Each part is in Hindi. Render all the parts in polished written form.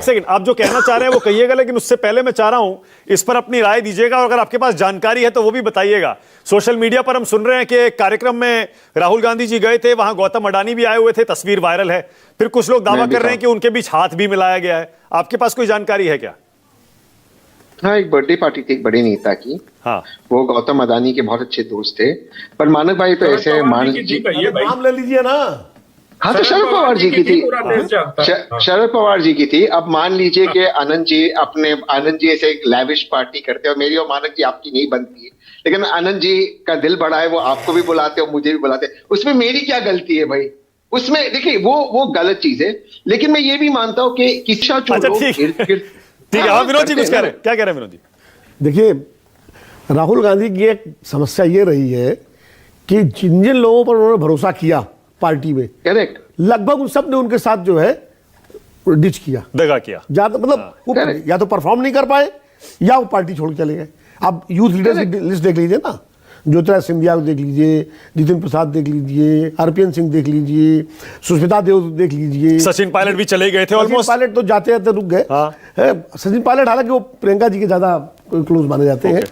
सेकंड, आप जो कहना चाह रहे हैं वो कहिएगा, लेकिन उससे पहले मैं चाह रहा हूं इस पर अपनी राय दीजिएगा, और अगर आपके पास जानकारी है तो वो भी बताइएगा। सोशल मीडिया पर हम सुन रहे हैं कि एक कार्यक्रम में राहुल गांधी जी गए थे, वहां गौतम अडानी भी आए हुए थे, तस्वीर वायरल है। फिर कुछ लोग दावा कर रहे हैं कि उनके बीच हाथ भी मिलाया गया है। आपके पास कोई जानकारी है क्या? हाँ, एक बर्थडे पार्टी थी एक बड़े नेता की। हाँ, वो गौतम अडानी के बहुत अच्छे दोस्त थे। पर मानक भाई तो ऐसे मान लीजिए, नाम ले लीजिए ना। हाँ तो शरद पवार जी की थी, शरद पवार जी की थी। अब मान लीजिए कि आनंद जी ऐसे एक लैविश पार्टी करते हैं और मेरी और मानक जी आपकी नहीं बनती है, लेकिन आनंद जी का दिल बड़ा है, वो आपको भी बुलाते और मुझे भी बुलाते। उसमें मेरी क्या गलती है भाई? उसमें देखिए वो गलत चीज है। लेकिन मैं ये भी मानता हूँ कि किस्सा ठीक है। हाँ, विनोद जी कुछ कह रहे हैं, क्या कह रहे हैं विनोद जी? देखिए, राहुल गांधी की एक समस्या ये रही है कि जिन जिन लोगों पर उन्होंने भरोसा किया पार्टी में, करेक्ट, लगभग उन सब ने उनके साथ जो है डिच किया, दगा किया। ज्यादा मतलब वो या तो परफॉर्म नहीं कर पाए या वो पार्टी छोड़ के चले गए। आप यूथ लीडर्स की लिस्ट देख लीजिए ना, ज्योतिरादित्य सिंधिया को देख लीजिए, जितिन प्रसाद देख लीजिए, हरप्रीत सिंह देख लीजिए, सुष्मिता देव देख लीजिए, सचिन पायलट भी चले गए थे ऑलमोस्ट। सचिन पायलट तो जाते जाते रुक गए। हाँ। सचिन पायलट हालांकि वो प्रियंका जी के ज्यादा क्लोज माने जाते हैं।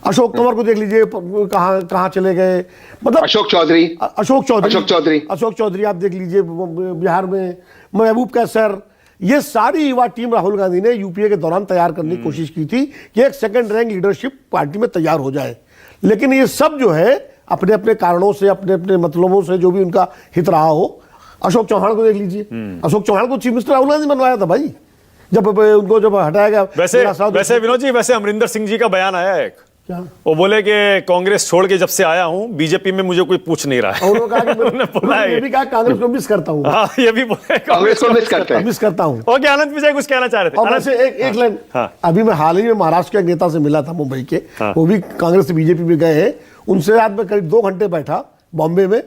अशोक तंवर को देख लीजिए, कहाँ चले गए। मतलब अशोक चौधरी आप देख लीजिए बिहार में, महबूब कैसर। ये सारी युवा टीम राहुल गांधी ने यूपीए के दौरान तैयार करने की कोशिश की थी कि एक सेकंड रैंक लीडरशिप पार्टी में तैयार हो जाए। लेकिन ये सब जो है अपने अपने कारणों से, अपने अपने मतलबों से, जो भी उनका हित रहा हो। अशोक चौहान को देख लीजिए, अशोक चौहान को चीफ मिनिस्टर राहुल गांधी बनवाया था भाई, जब उनको हटाया गया। वैसे विनोद जी, वैसे अमरिंदर सिंह जी का बयान आया है एक, वो बोले कि कांग्रेस छोड़ के जब से आया हूं बीजेपी में मुझे कोई पूछ नहीं रहा है। उन्होंने भी कहा कांग्रेस को मिस करता हूं। हाँ, ये भी बोले कांग्रेस को मिस करता हूं। ओके, आनंद विजय कुछ कहना चाह रहे थे। और वैसे एक लाइन, अभी मैं हाल ही में महाराष्ट्र के एक नेता से मिला था मुंबई के, वो भी कांग्रेस से बीजेपी में गए हैं। उनसे रात में करीब 2 घंटे बैठा बॉम्बे में,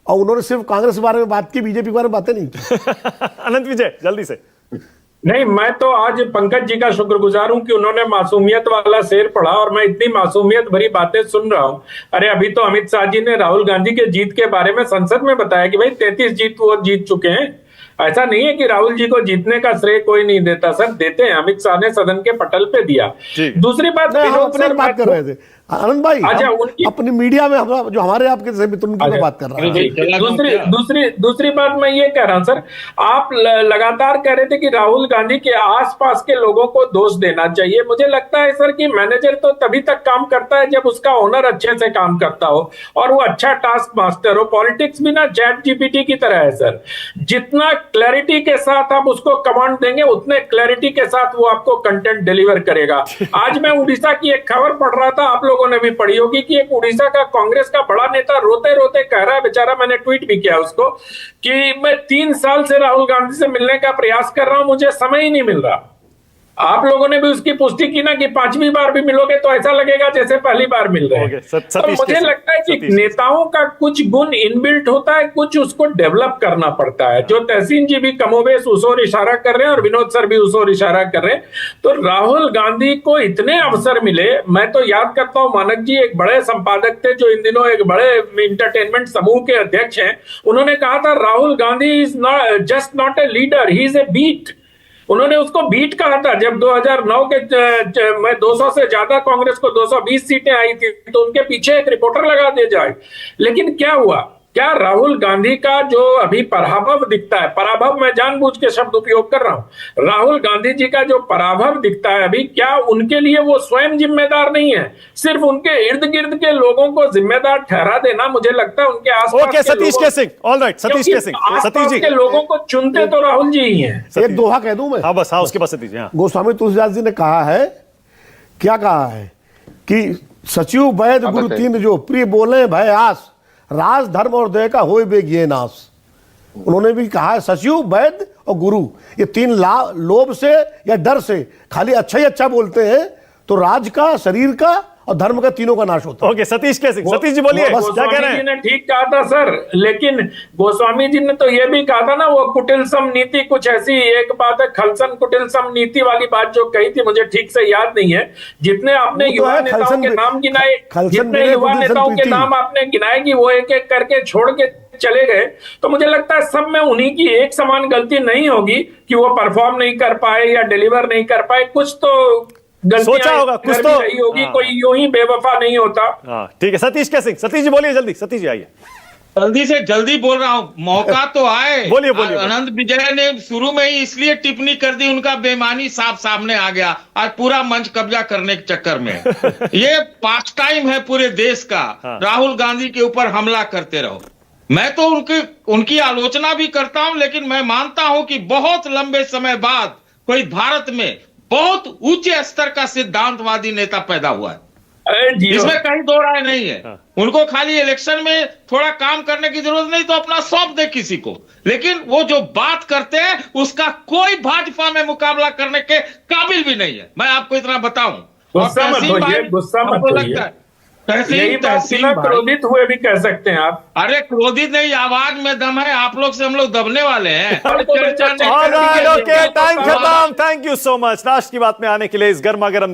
और उन्होंने सिर्फ कांग्रेस के बारे में बात की, बीजेपी के बारे में बातें नहीं की। आनंद विजय जल्दी से। नहीं, मैं तो आज पंकज जी का शुक्रगुजार हूं कि उन्होंने मासूमियत वाला शेर पढ़ा और मैं इतनी मासूमियत भरी बातें सुन रहा हूं। अरे अभी तो अमित शाह जी ने राहुल गांधी के जीत के बारे में संसद में बताया कि भाई 33 जीत वो जीत चुके हैं। ऐसा नहीं है कि राहुल जी को जीतने का श्रेय कोई नहीं देता, सर देते हैं। अमित शाह ने सदन के पटल पे दिया। दूसरी बात, अपने बात कर रहे थे आनंद भाई, अपनी मीडिया में जो हमारे आपके मित्र उनकी बात कर रहा है। दूसरी बात मैं ये कह रहा हूं सर, आप लगातार कह रहे थे कि राहुल गांधी के आसपास के लोगों को दोष देना चाहिए। मुझे लगता है सर कि मैनेजर तो तभी तक काम करता है जब उसका ओनर अच्छे से काम करता हो और वो अच्छा टास्क मास्टर हो। पॉलिटिक्स भी ना चैट जीपीटी की तरह है सर, जितना क्लैरिटी के साथ आप उसको कमांड देंगे उतने क्लैरिटी के साथ वो आपको कंटेंट डिलीवर करेगा। आज मैं उड़ीसा की एक खबर पढ़ रहा था, आप लोगों ने भी पढ़ी होगी, कि एक उड़ीसा का कांग्रेस का बड़ा नेता रोते रोते कह रहा है, बेचारा, मैंने ट्वीट भी किया उसको, कि मैं 3 साल से राहुल गांधी से मिलने का प्रयास कर रहा हूं, मुझे समय ही नहीं मिल रहा। आप लोगों ने भी उसकी पुष्टि की ना कि 5वीं बार भी मिलोगे तो ऐसा लगेगा जैसे पहली बार मिल रहे हैं। तो मुझे लगता है कि नेताओं का कुछ गुण इनबिल्ट होता है, कुछ उसको डेवलप करना पड़ता है। जो तहसीन जी भी कमोबेश उस ओर इशारा कर रहे हैं और विनोद सर भी उस ओर इशारा कर रहे हैं। तो राहुल गांधी को इतने अवसर मिले। मैं तो याद करता हूं, मानक जी एक बड़े संपादक थे जो इन दिनों एक बड़े इंटरटेनमेंट समूह के अध्यक्ष हैं, उन्होंने कहा था Rahul Gandhi is just not a leader, he is a beat. उन्होंने उसको बीट कहा था। जब 2009 के में 200 से ज्यादा कांग्रेस को 220 सीटें आई थी तो उनके पीछे एक रिपोर्टर लगा दिया जाए। लेकिन क्या हुआ? क्या राहुल गांधी का जो अभी पराभव दिखता है, पराभव मैं जानबूझ के शब्द उपयोग कर रहा हूं, राहुल गांधी जी का जो पराभव दिखता है अभी, क्या उनके लिए वो स्वयं जिम्मेदार नहीं है? सिर्फ उनके इर्द गिर्द के लोगों को जिम्मेदार ठहरा देना, मुझे लगता है उनके आसपास सतीश केसिंग, ऑलराइट, सतीश केसिंग, सतीश जी के लोगों को चुनते तो राहुल जी ही हैं। एक दोहा कह दूं मैं? हाँ बस, हाँ उसके बाद सतीश जी। गोस्वामी तुलसीदास जी ने कहा है, क्या कहा है, कि सचिव वैद गुरु तीन जो प्रिय बोले भय आस, राज धर्म और दया का होए बेगिए नाश। उन्होंने भी कहा है सचिव, वैद्य और गुरु, ये 3 लोभ से या डर से खाली अच्छा ही अच्छा बोलते हैं तो राज का, शरीर का और धर्म का, तीनों का नाश होता है। ओके, सतीश जी बोलिए, क्या कह रहे हैं? गोस्वामी जी ने ठीक कहा था सर, लेकिन गोस्वामी जी ने तो ये भी कहा था ना, वो कुटिल सम नीति, कुछ ऐसी एक बात है, खलसन कुटिल सम नीति वाली बात जो कही थी, मुझे ठीक से याद नहीं है। जितने आपने युवा नेताओं के नाम गिनाए, जितने युवा नेताओं के नाम आपने गिनाए कि वो एक एक करके छोड़ के चले गए, तो मुझे लगता है सब में उन्हीं की एक समान गलती नहीं होगी कि वो परफॉर्म नहीं कर पाए या डिलीवर नहीं कर पाए। कुछ तो सोचा होगा, कुछ तो रही होगी। कोई यूं ही बेवफा नहीं होता। हाँ ठीक है, सतीश के सिंह, सतीश जी बोलिए जल्दी, सतीश जी आइए। जल्दी से जल्दी बोल रहा हूँ, मौका तो आए। बोलिए बोलिए। आनंद विजय ने शुरू में ही इसलिए टिप्पणी कर दी, उनका बेईमानी साफ सामने आ गया आज पूरा मंच कब्जा करने के चक्कर में। ये पास टाइम है पूरे देश का। हाँ। राहुल गांधी के ऊपर हमला करते रहो। मैं तो उनकी आलोचना भी करता हूं, लेकिन मैं मानता हूं कि बहुत लंबे समय बाद कोई भारत में बहुत ऊंचे स्तर का सिद्धांतवादी नेता पैदा हुआ है। इसमें कहीं दो राय नहीं है। हाँ। उनको खाली इलेक्शन में थोड़ा काम करने की जरूरत नहीं तो अपना सौंप दे किसी को, लेकिन वो जो बात करते हैं उसका कोई भाजपा में मुकाबला करने के काबिल भी नहीं है, मैं आपको इतना बताऊं। गुस्सा मत होइए। क्रोधित हुए भी कह सकते हैं आप। अरे क्रोधित नहीं, आवाज में दम है। आप लोग से हम लोग दबने वाले हैं। ओके, टाइम खत्म। थैंक यू सो मच राष्ट्र की बात में आने के लिए इस गर्मा गर्म